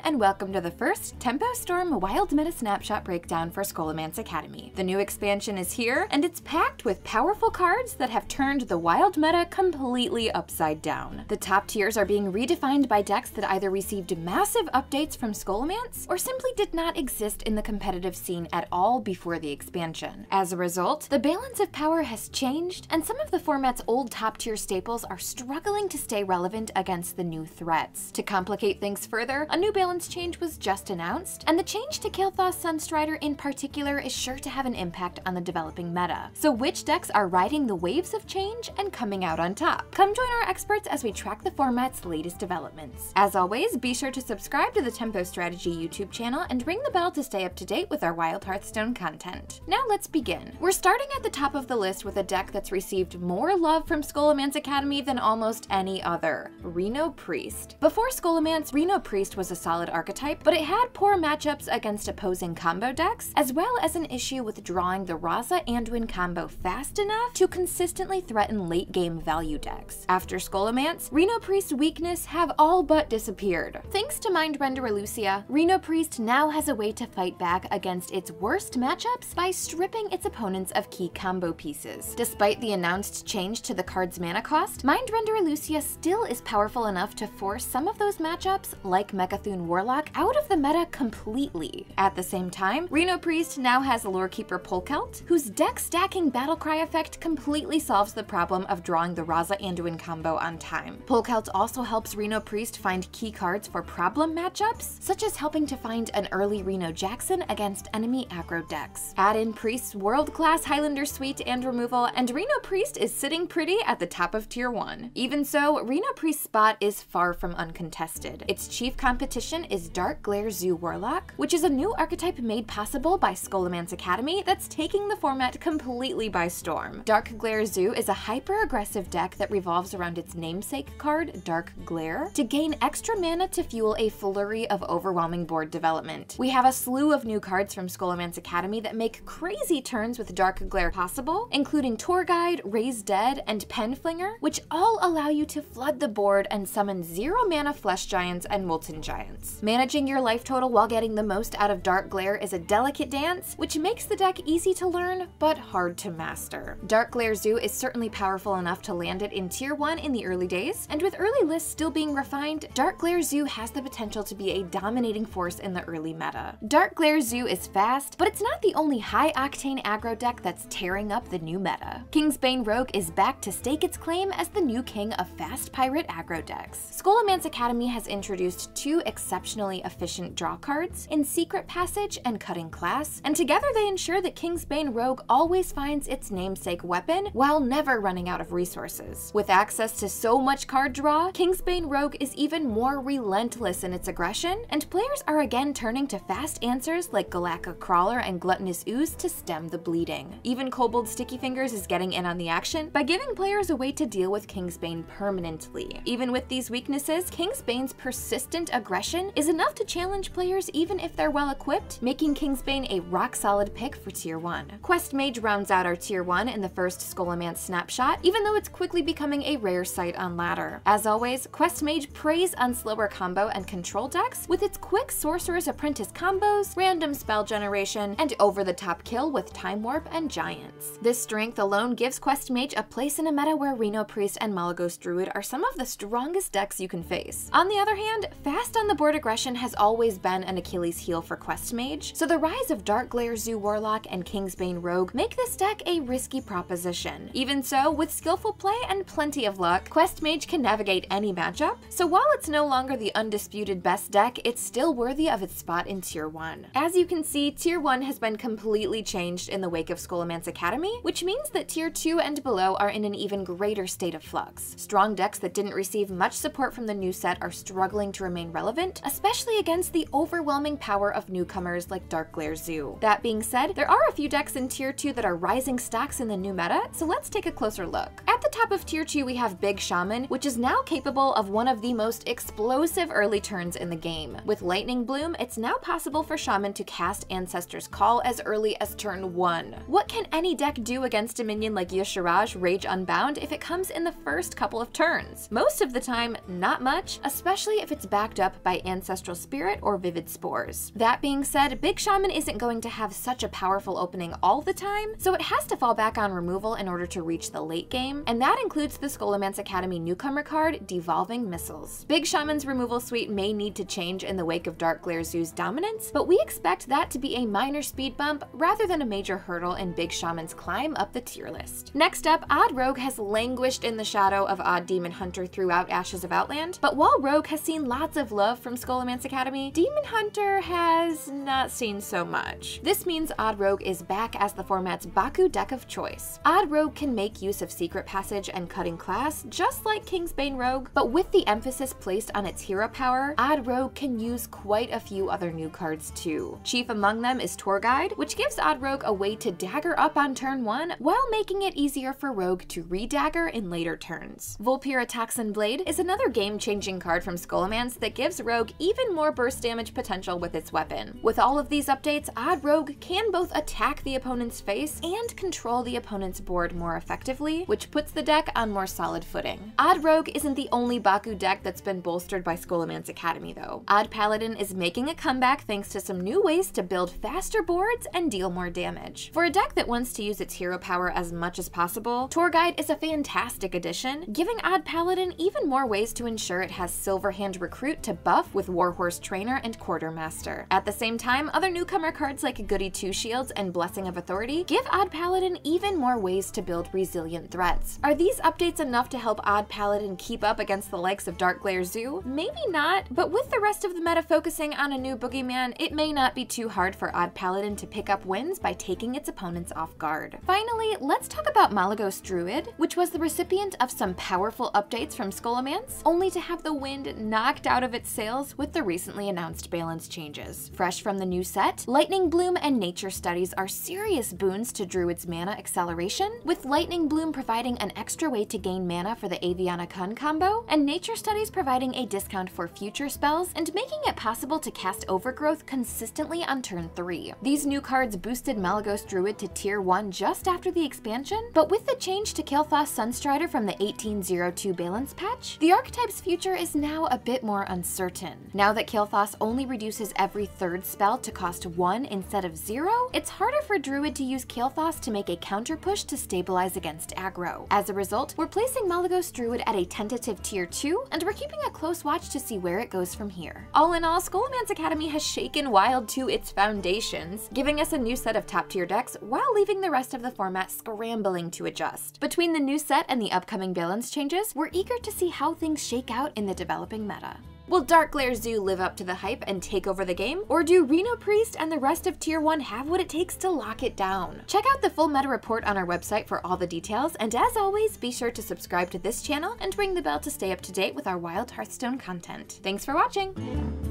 and welcome to the first Tempo Storm Wild Meta Snapshot breakdown for Scholomance Academy. The new expansion is here, and it's packed with powerful cards that have turned the wild meta completely upside down. The top tiers are being redefined by decks that either received massive updates from Scholomance or simply did not exist in the competitive scene at all before the expansion. As a result, the balance of power has changed, and some of the format's old top tier staples are struggling to stay relevant against the new threats. To complicate things further, a new balance change was just announced, and the change to Kael'thas Sunstrider in particular is sure to have an impact on the developing meta. So which decks are riding the waves of change and coming out on top? Come join our experts as we track the format's latest developments. As always, be sure to subscribe to the Tempo Strategy YouTube channel and ring the bell to stay up to date with our Wild Hearthstone content. Now let's begin. We're starting at the top of the list with a deck that's received more love from Scholomance Academy than almost any other, Reno Priest. Before Scholomance, Reno Priest was a solid archetype, but it had poor matchups against opposing combo decks, as well as an issue with drawing the Raza Anduin combo fast enough to consistently threaten late-game value decks. After Scholomance, Reno Priest's weakness have all but disappeared. Thanks to Mindrender Lucia, Reno Priest now has a way to fight back against its worst matchups by stripping its opponents of key combo pieces. Despite the announced change to the card's mana cost, Mindrender Lucia still is powerful enough to force some of those matchups, like Mechathune Warlock, out of the meta completely. At the same time, Reno Priest now has Lorekeeper Polkelt, whose deck stacking Battlecry effect completely solves the problem of drawing the Raza Anduin combo on time. Polkelt also helps Reno Priest find key cards for problem matchups, such as helping to find an early Reno Jackson against enemy aggro decks. Add in Priest's world-class Highlander Suite and removal, and Reno Priest is sitting pretty at the top of Tier 1. Even so, Reno Priest's spot is far from uncontested. Its chief competition is Dark Glare Zoo Warlock, which is a new archetype made possible by Scholomance Academy that's taking the format completely by storm. Dark Glare Zoo is a hyper-aggressive deck that revolves around its namesake card, Dark Glare, to gain extra mana to fuel a flurry of overwhelming board development. We have a slew of new cards from Scholomance Academy that make crazy turns with Dark Glare possible, including Tour Guide, Raise Dead, and Penflinger, which all allow you to flood the board and summon 0-mana Flesh Giants and Molten Giants. Managing your life total while getting the most out of Dark Glare is a delicate dance, which makes the deck easy to learn, but hard to master. Dark Glare Zoo is certainly powerful enough to land it in Tier 1 in the early days, and with early lists still being refined, Dark Glare Zoo has the potential to be a dominating force in the early meta. Dark Glare Zoo is fast, but it's not the only high-octane aggro deck that's tearing up the new meta. Kingsbane Rogue is back to stake its claim as the new king of fast pirate aggro decks. Scholomance Academy has introduced two exceptionally efficient draw cards in Secret Passage and Cutting Class, and together they ensure that Kingsbane Rogue always finds its namesake weapon while never running out of resources. With access to so much card draw, Kingsbane Rogue is even more relentless in its aggression, and players are again turning to fast answers like Galactic Crawler and Gluttonous Ooze to stem the bleeding. Even Kobold Sticky Fingers is getting in on the action by giving players a way to deal with Kingsbane permanently. Even with these weaknesses, Kingsbane's persistent aggression is enough to challenge players even if they're well equipped, making Kingsbane a rock-solid pick for Tier 1. Quest Mage rounds out our Tier 1 in the first Scholomance Snapshot, even though it's quickly becoming a rare sight on ladder. As always, Quest Mage preys on slower combo and control decks with its quick Sorcerer's Apprentice combos, random spell generation, and over-the-top kill with Time Warp and Giants. This strength alone gives Quest Mage a place in a meta where Reno Priest and Malygos Druid are some of the strongest decks you can face. On the other hand, fast on the board aggression has always been an Achilles heel for Quest Mage, so the rise of Dark Glare Zoo Warlock and Kingsbane Rogue make this deck a risky proposition. Even so, with skillful play and plenty of luck, Quest Mage can navigate any matchup, so while it's no longer the undisputed best deck, it's still worthy of its spot in Tier 1. As you can see, Tier 1 has been completely changed in the wake of Scholomance Academy, which means that Tier 2 and below are in an even greater state of flux. Strong decks that didn't receive much support from the new set are struggling to remain relevant, especially against the overwhelming power of newcomers like Dark Glare Zoo. That being said, there are a few decks in Tier 2 that are rising stocks in the new meta, so let's take a closer look. At the top of Tier 2 we have Big Shaman, which is now capable of one of the most explosive early turns in the game. With Lightning Bloom, it's now possible for Shaman to cast Ancestor's Call as early as turn 1. What can any deck do against a minion like Yashiraj Rage Unbound if it comes in the first couple of turns? Most of the time, not much, especially if it's backed up by Ancestral Spirit or Vivid Spores. That being said, Big Shaman isn't going to have such a powerful opening all the time, so it has to fall back on removal in order to reach the late game, and that includes the Scholomance Academy newcomer card, Devolving Missiles. Big Shaman's removal suite may need to change in the wake of Dark Glare Zoo's dominance, but we expect that to be a minor speed bump rather than a major hurdle in Big Shaman's climb up the tier list. Next up, Odd Rogue has languished in the shadow of Odd Demon Hunter throughout Ashes of Outland, but while Rogue has seen lots of love from Scholomance Academy, Demon Hunter has not seen so much. This means Odd Rogue is back as the format's Baku deck of choice. Odd Rogue can make use of Secret Passage and Cutting Class, just like Kingsbane Rogue, but with the emphasis placed on its hero power, Odd Rogue can use quite a few other new cards too. Chief among them is Tour Guide, which gives Odd Rogue a way to dagger up on turn 1 while making it easier for Rogue to re-dagger in later turns. Volpira Toxin Blade is another game-changing card from Scholomance that gives Rogue even more burst damage potential with its weapon. With all of these updates, Odd Rogue can both attack the opponent's face and control the opponent's board more effectively, which puts the deck on more solid footing. Odd Rogue isn't the only Baku deck that's been bolstered by Scholomance Academy though. Odd Paladin is making a comeback thanks to some new ways to build faster boards and deal more damage. For a deck that wants to use its hero power as much as possible, Tour Guide is a fantastic addition, giving Odd Paladin even more ways to ensure it has Silverhand Recruit to buff with Warhorse Trainer and Quartermaster. At the same time, other newcomer cards like Goody Two Shields and Blessing of Authority give Odd Paladin even more ways to build resilient threats. Are these updates enough to help Odd Paladin keep up against the likes of Dark Glare Zoo? Maybe not, but with the rest of the meta focusing on a new boogeyman, it may not be too hard for Odd Paladin to pick up wins by taking its opponents off guard. Finally, let's talk about Malygos Druid, which was the recipient of some powerful updates from Scholomance, only to have the wind knocked out of its sails with the recently announced balance changes. Fresh from the new set, Lightning Bloom and Nature Studies are serious boons to Druid's mana acceleration, with Lightning Bloom providing an extra way to gain mana for the Aviana Kun combo, and Nature Studies providing a discount for future spells and making it possible to cast Overgrowth consistently on turn 3. These new cards boosted Malygos Druid to tier 1 just after the expansion, but with the change to Kil'Thoth Sunstrider from the 1802 balance patch, the archetype's future is now a bit more uncertain. Now that Kil'Thoth only reduces every third spell to cost 1 instead of 0, it's harder for Druid to use Kil'Thoth to make a counter push to stabilize against aggro. As a result, we're placing Malygos Druid at a tentative tier 2, and we're keeping a close watch to see where it goes from here. All in all, Scholomance Academy has shaken Wild to its foundations, giving us a new set of top-tier decks while leaving the rest of the format scrambling to adjust. Between the new set and the upcoming balance changes, we're eager to see how things shake out in the developing meta. Will Dark Glare Zoo live up to the hype and take over the game, or do Reno Priest and the rest of Tier 1 have what it takes to lock it down? Check out the full meta report on our website for all the details, and as always, be sure to subscribe to this channel and ring the bell to stay up to date with our Wild Hearthstone content. Thanks for watching!